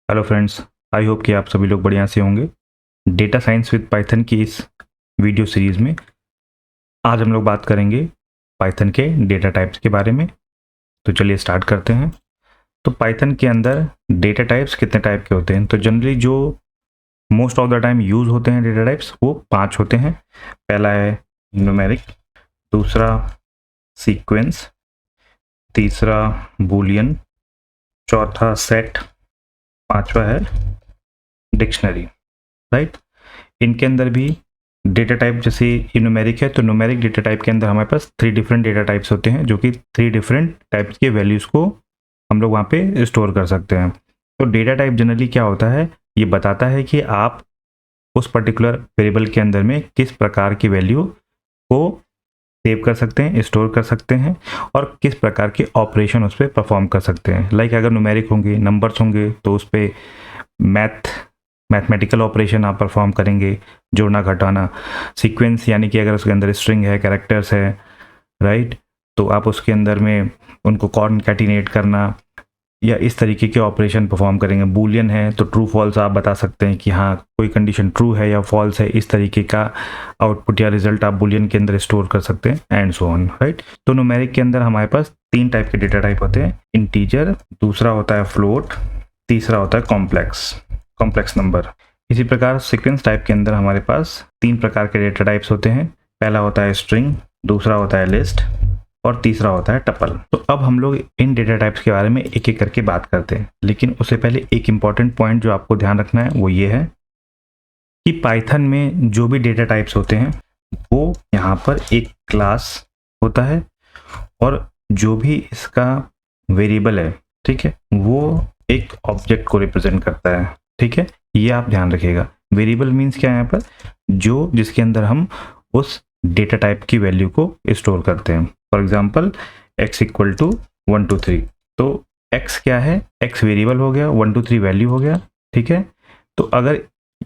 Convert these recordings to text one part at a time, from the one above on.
Hello friends, I hope कि आप सभी लोग बढ़िया से होंगे। डेटा साइंस विद पाइथन की इस वीडियो सीरीज़ में आज हम लोग बात करेंगे पाइथन के डेटा टाइप्स के बारे में। तो चलिए स्टार्ट करते हैं। तो पाइथन के अंदर डेटा टाइप्स कितने टाइप के होते हैं? तो जनरली जो most of the time use होते हैं डेटा टाइप्स वो 5 होते हैं। पहला है न्यूमेरिक, दूसरा सीक्वेंस, तीसरा बूलियन, चौथा सेट, पांचवा है डिक्शनरी। राइट, इनके अंदर भी डेटा टाइप जैसे न्यूमेरिक है तो न्यूमेरिक डेटा टाइप के अंदर हमारे पास 3 डिफरेंट डेटा टाइप्स होते हैं जो कि 3 डिफरेंट टाइप्स के वैल्यूज़ को हम लोग वहाँ पे स्टोर कर सकते हैं। तो डेटा टाइप जनरली क्या होता है, ये बताता है कि आप उस पर्टिकुलर वेरिएबल के अंदर में किस प्रकार की वैल्यू को सेव कर सकते हैं, स्टोर कर सकते हैं और किस प्रकार के ऑपरेशन उस पर परफॉर्म कर सकते हैं। लाइक अगर न्यूमेरिक होंगे, नंबर्स होंगे तो उस पर मैथमेटिकल ऑपरेशन आप परफॉर्म करेंगे, जोड़ना घटाना। सीक्वेंस यानी कि अगर उसके अंदर स्ट्रिंग है, कैरेक्टर्स है, राइट, तो आप उसके अंदर में उनको कॉनकैटिनेट करना या इस तरीके के ऑपरेशन परफॉर्म करेंगे। बूलियन है तो ट्रू फॉल्स आप बता सकते हैं कि हाँ कोई कंडीशन ट्रू है या फॉल्स है, इस तरीके का आउटपुट या रिजल्ट आप बूलियन के अंदर स्टोर कर सकते हैं एंड सो ऑन। राइट, तो न्यूमेरिक के अंदर हमारे पास 3 टाइप के डेटा टाइप होते हैं, इंटीजर, दूसरा होता है फ्लोट, तीसरा होता है कॉम्प्लेक्स नंबर। इसी प्रकार सीक्वेंस टाइप के अंदर हमारे पास 3 प्रकार के डेटा टाइप्स होते हैं। पहला होता है स्ट्रिंग, दूसरा होता है लिस्ट और तीसरा होता है टपल। तो अब हम लोग इन डेटा टाइप्स के बारे में एक एक करके बात करते हैं, लेकिन उससे पहले एक इंपॉर्टेंट पॉइंट जो आपको ध्यान रखना है वो ये है कि पाइथन में जो भी डेटा टाइप्स होते हैं वो यहाँ पर एक क्लास होता है और जो भी इसका वेरिएबल है, ठीक है, वो एक ऑब्जेक्ट को रिप्रेजेंट करता है। ठीक है, ये आप ध्यान रखिएगा। वेरिएबल मीन्स क्या है यहाँ पर, जो जिसके अंदर हम उस डेटा टाइप की वैल्यू को स्टोर करते हैं। For example x equal to 1 2 3, तो x क्या है, x वेरिएबल हो गया, 1 2 3 वैल्यू हो गया। ठीक है, तो अगर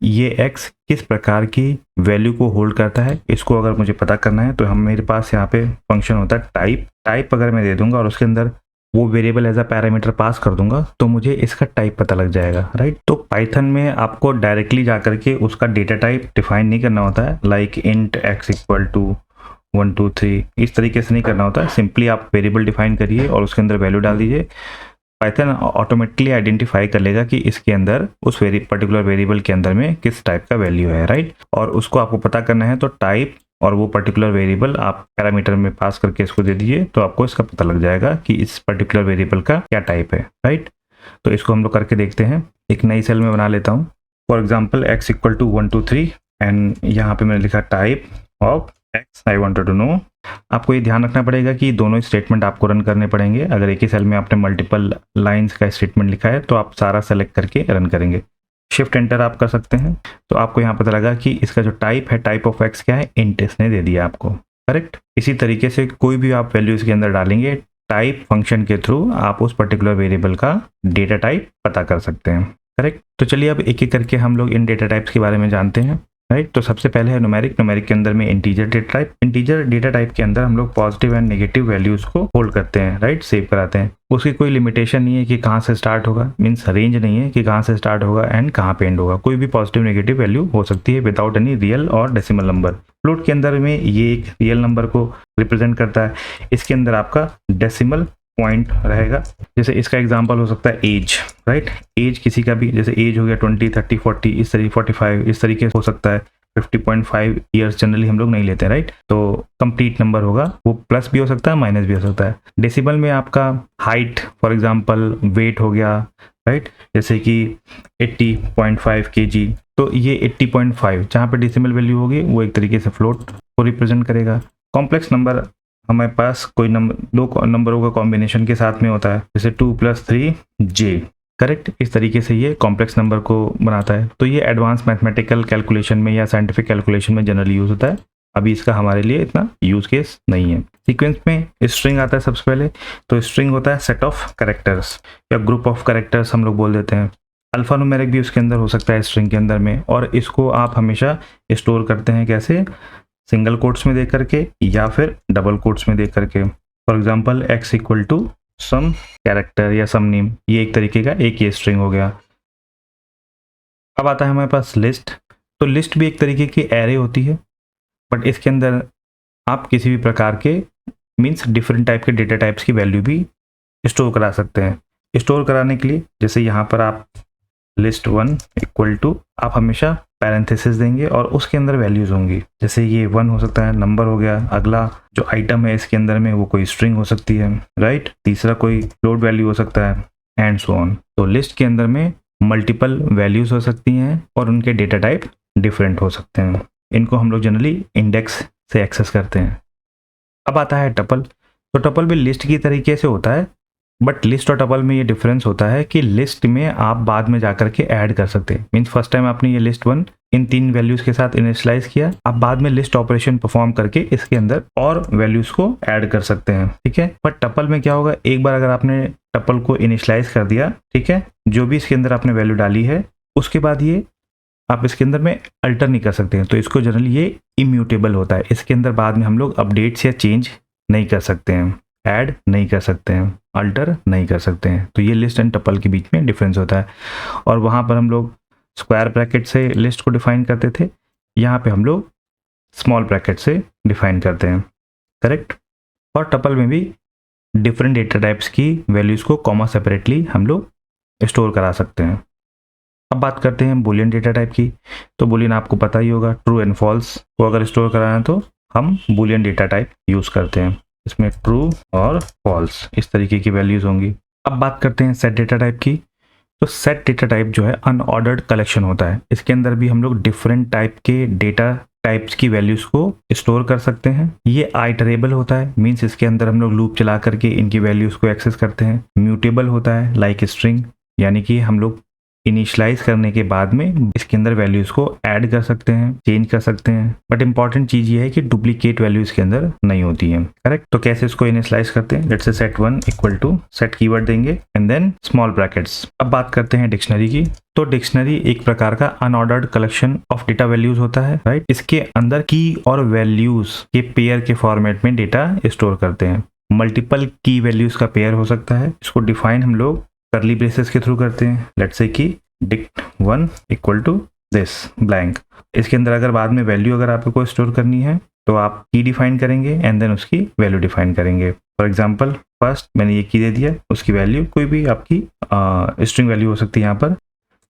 ये x किस प्रकार की वैल्यू को होल्ड करता है, इसको अगर मुझे पता करना है तो हम मेरे पास यहाँ पे फंक्शन होता है टाइप अगर मैं दे दूंगा और उसके अंदर वो variable as a parameter pass कर दूंगा तो मुझे इसका टाइप पता लग जाएगा। राइट, तो पाइथन में आपको डायरेक्टली जाकर के उसका डेटा टाइप डिफाइन नहीं करना होता है, like int x equal to 1 2 3, इस तरीके से नहीं करना होता है। सिंपली आप वेरिएबल डिफाइन करिए और उसके अंदर वैल्यू डाल दीजिए। पाइथन ऑटोमेटिकली आइडेंटिफाई कर लेगा कि इसके अंदर उस पर्टिकुलर वेरिएबल के अंदर में किस टाइप का वैल्यू है। राइट, और उसको आपको पता करना है तो टाइप और वो पर्टिकुलर वेरिएबल आप पैरामीटर में पास करके इसको दे दीजिए तो आपको इसका पता लग जाएगा कि इस पर्टिकुलर वेरिएबल का क्या टाइप है। राइट, तो इसको हम लोग करके देखते हैं। एक नई सेल में बना लेता हूँ। For example x equal to 1 2 3 and यहाँ पे मैंने लिखा type of x I wanted to know. आपको ये ध्यान रखना पड़ेगा कि दोनों स्टेटमेंट आपको रन करने पड़ेंगे। अगर एक ही सेल में आपने मल्टीपल लाइंस का स्टेटमेंट लिखा है तो आप सारा सेलेक्ट करके रन करेंगे। शिफ्ट एंटर आप कर सकते हैं तो आपको यहाँ पता लगा कि इसका जो टाइप है, टाइप ऑफ x क्या है, इंट इसने दे दिया आपको। करेक्ट, इसी तरीके से कोई भी आप वैल्यू इसके अंदर डालेंगे, टाइप फंक्शन के थ्रू आप उस पर्टिकुलर वेरिएबल का डेटा टाइप पता कर सकते हैं। करेक्ट, तो चलिए अब एक एक करके हम लोग इन डेटा टाइप्स के बारे में जानते हैं। राइट, तो सबसे पहले है न्यूमेरिक के अंदर में integer data type. Integer data type के अंदर हम लोग पॉजिटिव एंड नेगेटिव वैल्यूज को होल्ड करते हैं, राइट, सेव कराते हैं। उसकी कोई लिमिटेशन नहीं है कि कहाँ से स्टार्ट होगा, मीन्स रेंज नहीं है कि कहाँ से स्टार्ट होगा एंड कहाँ पे एंड होगा। कोई भी पॉजिटिव नेगेटिव वैल्यू हो सकती है विदाउट एनी रियल और डेसिमल नंबर। फ्लोट के अंदर में ये एक रियल नंबर को रिप्रेजेंट करता है, इसके अंदर आपका डेसिमल पॉइंट रहेगा। जैसे इसका एग्जांपल हो सकता है एज। राइट, एज किसी का भी, जैसे एज हो गया 20 30 40, इस तरीके 45, इस तरीके से हो सकता है। 50.5 ईयर्स जनरली हम लोग नहीं लेते। राइट, तो कंप्लीट नंबर होगा, वो प्लस भी हो सकता है माइनस भी हो सकता है। डेसिमल में आपका हाइट, फॉर एग्जांपल वेट हो गया, राइट, जैसे कि 80.5 kg, तो ये 80.5 जहाँ पे डेसिमल वैल्यू होगी वो एक तरीके से फ्लोट को रिप्रेजेंट करेगा। कॉम्प्लेक्स नंबर हमारे पास कोई नंबर, 2 नंबरों का कॉम्बिनेशन के साथ में होता है, जैसे 2 + 3 j। करेक्ट, इस तरीके से ये कॉम्प्लेक्स नंबर को बनाता है। तो ये एडवांस मैथमेटिकल कैलकुलेशन में या साइंटिफिक कैलकुलेशन में जनरली यूज होता है। अभी इसका हमारे लिए इतना यूज केस नहीं है। सीक्वेंस में स्ट्रिंग आता है सबसे पहले, तो स्ट्रिंग होता है सेट ऑफ कैरेक्टर्स या ग्रुप ऑफ कैरेक्टर्स हम लोग बोल देते हैं। अल्फा न्यूमेरिक भी उसके अंदर हो सकता है स्ट्रिंग के अंदर में, और इसको आप हमेशा स्टोर करते हैं कैसे, सिंगल कोट्स में देख करके या फिर डबल कोट्स में देख करके। For example x equal to some character या सम नेम, ये एक तरीके का एक ये स्ट्रिंग हो गया। अब आता है हमारे पास लिस्ट। तो लिस्ट भी एक तरीके की एरे होती है, बट इसके अंदर आप किसी भी प्रकार के मीन्स डिफरेंट टाइप के डेटा टाइप्स की वैल्यू भी स्टोर करा सकते हैं। स्टोर कराने के लिए जैसे यहाँ पर आप लिस्ट 1 इक्वल टू आप हमेशा पैरेंथेसिस देंगे और उसके अंदर वैल्यूज होंगी, जैसे ये 1 हो सकता है, नंबर हो गया, अगला जो आइटम है इसके अंदर में वो कोई स्ट्रिंग हो सकती है, राइट, तीसरा कोई फ्लोट वैल्यू हो सकता है एंड सो ऑन। तो लिस्ट के अंदर में मल्टीपल वैल्यूज हो सकती हैं और उनके डेटा टाइप डिफरेंट हो सकते हैं। इनको हम लोग जनरली इंडेक्स से एक्सेस करते हैं। अब आता है टपल। तो टपल भी लिस्ट की तरीके से होता है, बट लिस्ट और टपल में ये डिफरेंस होता है कि लिस्ट में आप बाद में जाकर के ऐड कर सकते हैं। मीन्स फर्स्ट टाइम आपने ये लिस्ट 1 इन 3 वैल्यूज के साथ इनिशियलाइज किया, आप बाद में लिस्ट ऑपरेशन परफॉर्म करके इसके अंदर और वैल्यूज को ऐड कर सकते हैं, ठीक है। बट टपल में क्या होगा, एक बार अगर आपने टपल को इनिशियलाइज कर दिया, ठीक है, जो भी इसके अंदर आपने वैल्यू डाली है उसके बाद ये आप इसके अंदर में अल्टर नहीं कर सकते हैं। तो इसको जनरली ये इम्यूटेबल होता है, इसके अंदर बाद में हम लोग अपडेट्स या चेंज नहीं कर सकते हैं, ऐड नहीं कर सकते हैं, अल्टर नहीं कर सकते हैं। तो ये लिस्ट एंड टपल के बीच में डिफरेंस होता है। और वहाँ पर हम लोग स्क्वायर ब्रैकेट से लिस्ट को डिफाइन करते थे, यहाँ पे हम लोग स्मॉल ब्रैकेट से डिफाइन करते हैं, करेक्ट। और टपल में भी डिफरेंट डेटा टाइप्स की वैल्यूज़ को कॉमा सेपरेटली हम लोग स्टोर करा सकते हैं। अब बात करते हैं बूलियन डेटा टाइप की। तो बूलियन आपको पता ही होगा, ट्रू एंड फॉल्स को अगर स्टोर कराना है तो हम बूलियन डेटा टाइप यूज़ करते हैं, इसमें ट्रू और फॉल्स इस तरीके की वैल्यूज होंगी। अब बात करते हैं सेट डेटा टाइप की। तो सेट डेटा टाइप जो है अनऑर्डर्ड कलेक्शन होता है, इसके अंदर भी हम लोग डिफरेंट टाइप के डेटा टाइप्स की वैल्यूज को स्टोर कर सकते हैं। ये आइटरेबल होता है, मींस इसके अंदर हम लोग लूप चला करके इनकी वैल्यूज को एक्सेस करते हैं। म्यूटेबल होता है लाइक स्ट्रिंग, यानी कि हम लोग इनिशियलाइज करने के बाद में इसके अंदर वैल्यूज को ऐड कर सकते हैं, चेंज कर सकते हैं। बट इंपॉर्टेंट चीज ये है कि डुप्लीकेट वैल्यूज के अंदर नहीं होती है, करेक्ट। तो कैसे इसको इनिशियलाइज करते हैं, let's say set 1 equal to set keyword देंगे एंड देन स्मॉल ब्रैकेट्स। अब बात करते हैं डिक्शनरी की। तो डिक्शनरी एक प्रकार का unordered collection of data values होता है, राइट। इसके अंदर की और वैल्यूज के पेयर के फॉर्मेट में डेटा स्टोर करते हैं। मल्टीपल की वैल्यूज का पेयर हो सकता है, इसको डिफाइन हम लोग करली ब्रेसेस के थ्रू करते हैं। लेट्स से कि dict1 equal to this blank. इसके अंदर अगर बाद में वैल्यू अगर आपको स्टोर करनी है तो आप की डिफाइन करेंगे एंड देन उसकी वैल्यू डिफाइन करेंगे। फॉर एग्जांपल फर्स्ट मैंने ये की दे दिया, उसकी वैल्यू कोई भी आपकी स्ट्रिंग वैल्यू हो सकती है, यहाँ पर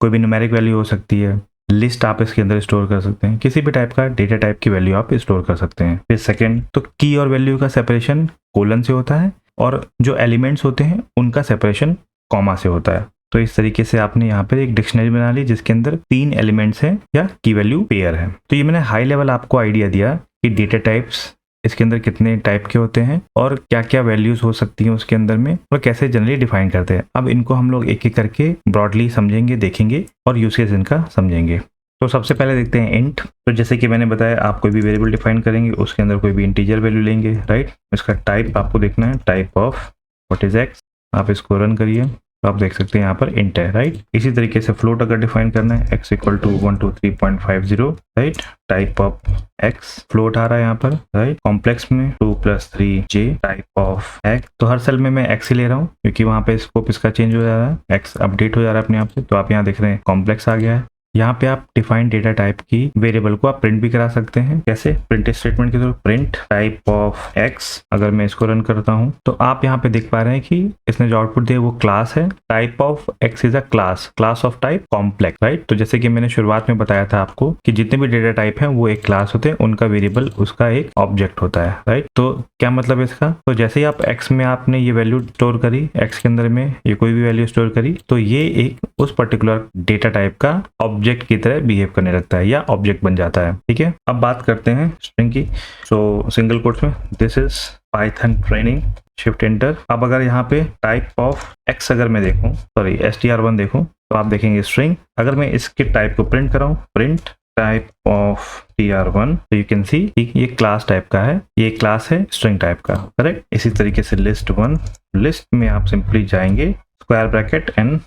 कोई भी न्यूमेरिक वैल्यू हो सकती है, लिस्ट आप इसके अंदर स्टोर कर सकते हैं, किसी भी टाइप का डेटा टाइप की वैल्यू आप स्टोर कर सकते हैं। फिर सेकेंड, तो की और वैल्यू का सेपरेशन कोलन से होता है और जो एलिमेंट्स होते हैं उनका सेपरेशन कॉमा से होता है। तो इस तरीके से आपने यहाँ पर एक डिक्शनरी बना ली जिसके अंदर 3 एलिमेंट्स हैं या की वैल्यू पेयर है। तो ये मैंने हाई लेवल आपको आइडिया दिया कि डेटा टाइप्स इसके अंदर कितने टाइप के होते हैं और क्या क्या वैल्यूज हो सकती हैं उसके अंदर में और कैसे जनरली डिफाइन करते हैं। अब इनको हम लोग एक एक करके ब्रॉडली समझेंगे, देखेंगे और यूसेज इनका समझेंगे। तो सबसे पहले देखते हैं इंट। तो जैसे कि मैंने बताया, आप कोई भी वेरिएबल डिफाइन करेंगे, उसके अंदर कोई भी इंटीजर वैल्यू लेंगे, राइट। इसका टाइप आपको देखना है, type of what is x. आप इसको रन करिए तो आप देख सकते हैं यहाँ पर इंट है, राइट। इसी तरीके से फ्लोट अगर डिफाइन करना है, x equal to 123.50, right. Type of x float आ रहा है यहाँ पर, राइट। कॉम्प्लेक्स में 2 + 3j टाइप ऑफ x। तो हर सेल में मैं x ही ले रहा हूँ क्योंकि वहाँ पे स्कोप इसका चेंज हो जा रहा है, x अपडेट हो जा रहा है अपने आप से। तो आप यहाँ देख रहे हैं कॉम्प्लेक्स आ गया है। यहाँ पे आप डिफाइंड डेटा टाइप की वेरिएबल को आप प्रिंट भी करा सकते हैं। कैसे? प्रिंट स्टेटमेंट के through. Print type of x, अगर मैं इसको रन करता हूँ तो आप यहाँ पे देख पा रहे हैं कि इसने जो आउटपुट दिया वो क्लास है। Type of x is a class, class of type complex, right. तो जैसे कि मैंने शुरुआत में बताया था आपको कि जितने भी डेटा टाइप हैं वो एक क्लास होते हैं, उनका वेरिएबल उसका एक ऑब्जेक्ट होता है, राइट। तो क्या मतलब है इसका? तो जैसे ही आप x में आपने ये वैल्यू स्टोर करी, x के अंदर में ये कोई भी वैल्यू स्टोर करी, तो ये एक उस पर्टिकुलर डेटा टाइप का ऑब्जेक्ट की तरह बिहेव करने लगता है या ऑब्जेक्ट बन जाता है, ठीक है। अब बात करते हैं स्ट्रिंग की। सो सिंगल कोट्स में this is Python training, shift enter. अब अगर यहाँ पे टाइप ऑफ x अगर मैं देखूं, सॉरी str1 देखूं, तो आप देखेंगे स्ट्रिंग। अगर मैं इसके टाइप को प्रिंट कराऊं, प्रिंट टाइप ऑफ tr1, तो यू कैन सी ये क्लास टाइप का है, ये क्लास है स्ट्रिंग टाइप का, करेक्ट। इसी तरीके से list1, लिस्ट में आप सिंपली जाएंगे, square bracket and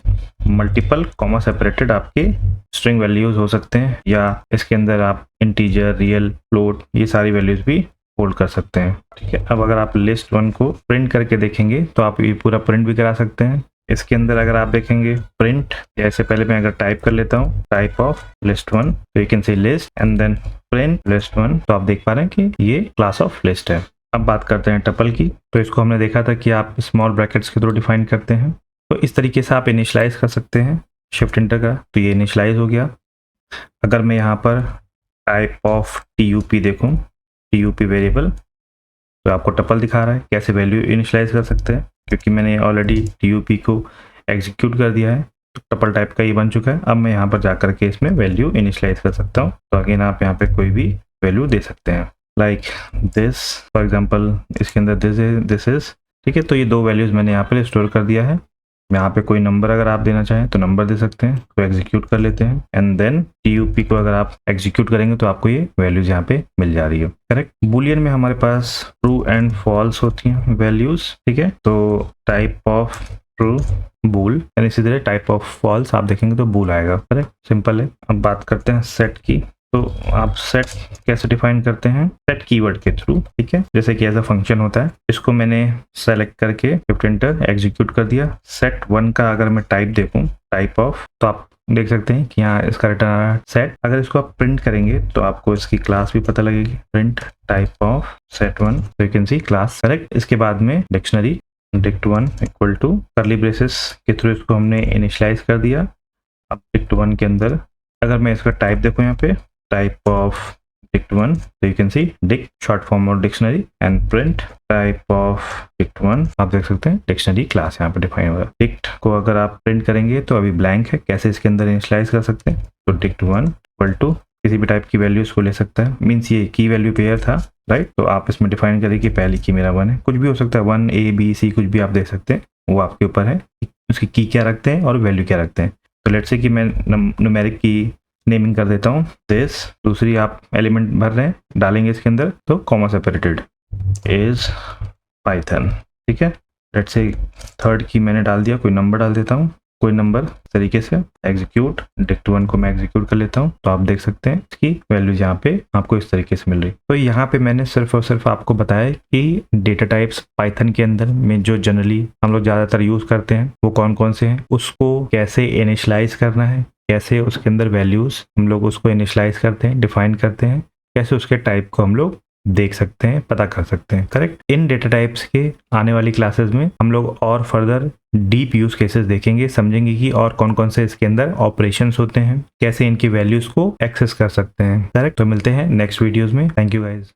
multiple comma separated आपके स्ट्रिंग वैल्यूज हो सकते हैं, या इसके अंदर आप इंटीजर, रियल, फ्लोट, ये सारी वैल्यूज भी होल्ड कर सकते हैं, ठीक है। अब अगर आप list1 को प्रिंट करके देखेंगे तो आप ये पूरा प्रिंट भी करा सकते हैं। इसके अंदर अगर आप देखेंगे प्रिंट, जैसे पहले मैं अगर टाइप कर लेता हूँ टाइप ऑफ लिस्ट वन, तो you can see list and then print list one, तो आप देख पा रहे हैं कि ये क्लास ऑफ लिस्ट है। अब बात करते हैं टपल की। तो इसको हमने देखा था कि आप स्मॉल ब्रैकेट्स के थ्रू डिफाइन करते हैं, तो इस तरीके से आप इनिशियलाइज कर सकते हैं शिफ्ट इंटर का, तो ये इनिशियलाइज हो गया। अगर मैं यहाँ पर टाइप ऑफ TUP देखूँ, TUP वेरिएबल, तो आपको टपल दिखा रहा है कैसे वैल्यू इनिशियलाइज कर सकते हैं, क्योंकि मैंने ऑलरेडी TUP को एग्जीक्यूट कर दिया है, तो टपल टाइप का ये बन चुका है। अब मैं यहाँ पर जाकर के इसमें वैल्यू इनिशियलाइज कर सकता हूँ। तो अगेन आप यहाँ पे कोई भी वैल्यू दे सकते हैं, लाइक दिस फॉर एग्जांपल, इसके अंदर दिस इज, ठीक है। तो ये दो वैल्यूज़ मैंने यहाँ पे स्टोर कर दिया है। यहाँ पे कोई नंबर अगर आप देना चाहें तो नंबर दे सकते हैं, तो एग्जीक्यूट कर लेते हैं एंड देन TUP को अगर आप एग्जीक्यूट करेंगे तो आपको ये वैल्यूज यहाँ पे मिल जा रही है, करेक्ट। बूलियन में हमारे पास ट्रू एंड फॉल्स होती हैं वैल्यूज, ठीक है। तो टाइप ऑफ ट्रू बूल, यानी इसी तरह टाइप ऑफ फॉल्स आप देखेंगे तो बूल आएगा, करेक्ट, सिंपल है। अब बात करते हैं सेट की। तो आप सेट कैसे डिफाइन करते हैं, सेट कीवर्ड के थ्रू, ठीक है। जैसे कि ऐसा फंक्शन होता है, इसको मैंने सेलेक्ट करके शिफ्ट एंटर एग्जीक्यूट कर दिया। सेट वन का अगर मैं टाइप देखूं टाइप ऑफ, तो आप देख सकते हैं कि यहाँ इसका रिटर्न आ रहा है सेट। अगर इसको आप प्रिंट करेंगे तो आपको इसकी क्लास भी पता लगेगी, print type of set one, तो you can see class, correct. इसके बाद में dictionary dict1 equal to curly braces के थ्रू इसको हमने इनिशियलाइज कर दिया। अब dict1 के अंदर अगर मैं इसका टाइप देखूं यहाँ पे टाइप ऑफ dict1, तो you can see dict short form और dictionary and print type of dict1, आप देख सकते हैं डिक्शनरी क्लास यहाँ पे डिफाइन हुआ है। डिक्ट को अगर आप प्रिंट करेंगे तो अभी ब्लैंक है, कैसे इसके अंदर इनिशियलाइज कर सकते हैं, तो dict1 इक्वल टू किसी भी टाइप की वैल्यूज को ले सकता है, मीन्स ये की वैल्यू पेयर था, राइट। तो आप इसमें डिफाइन करें कि पहली की मेरा 1 है, कुछ भी हो सकता है 1 A B C कुछ भी आप दे सकते हैं, वो आपके ऊपर है उसकी की क्या रखते हैं और वैल्यू क्या रखते हैं। तो लेट्स से कि मैं न्यूमेरिक की नेमिंग कर देता हूँ दिस, दूसरी आप एलिमेंट भर रहे हैं डालेंगे इसके अंदर, तो कॉमा सेपरेटेड इज पाइथन, ठीक है। लेट्स से थर्ड की मैंने डाल दिया, कोई नंबर डाल देता हूँ, कोई नंबर तरीके से एग्जीक्यूट, dict1 को मैं एग्जीक्यूट कर लेता हूँ, तो आप देख सकते हैं इसकी वैल्यूज यहाँ पे आपको इस तरीके से मिल रही। तो यहाँ पे मैंने सिर्फ और सिर्फ आपको बताया कि डेटा टाइप्स पाइथन के अंदर में जो जनरली हम लोग ज़्यादातर यूज़ करते हैं वो कौन कौन से हैं, उसको कैसे इनिशियलाइज करना है, कैसे उसके अंदर वैल्यूज़ हम लोग उसको इनिशियलाइज करते हैं, डिफाइन करते हैं, कैसे उसके टाइप को हम लोग देख सकते हैं, पता कर सकते हैं, करेक्ट। इन डेटा टाइप्स के आने वाली क्लासेस में हम लोग और फर्दर डीप यूज केसेस देखेंगे, समझेंगे कि और कौन कौन से इसके अंदर ऑपरेशंस होते हैं, कैसे इनकी वैल्यूज को एक्सेस कर सकते हैं, करेक्ट। तो मिलते हैं नेक्स्ट वीडियोस में। Thank you guys.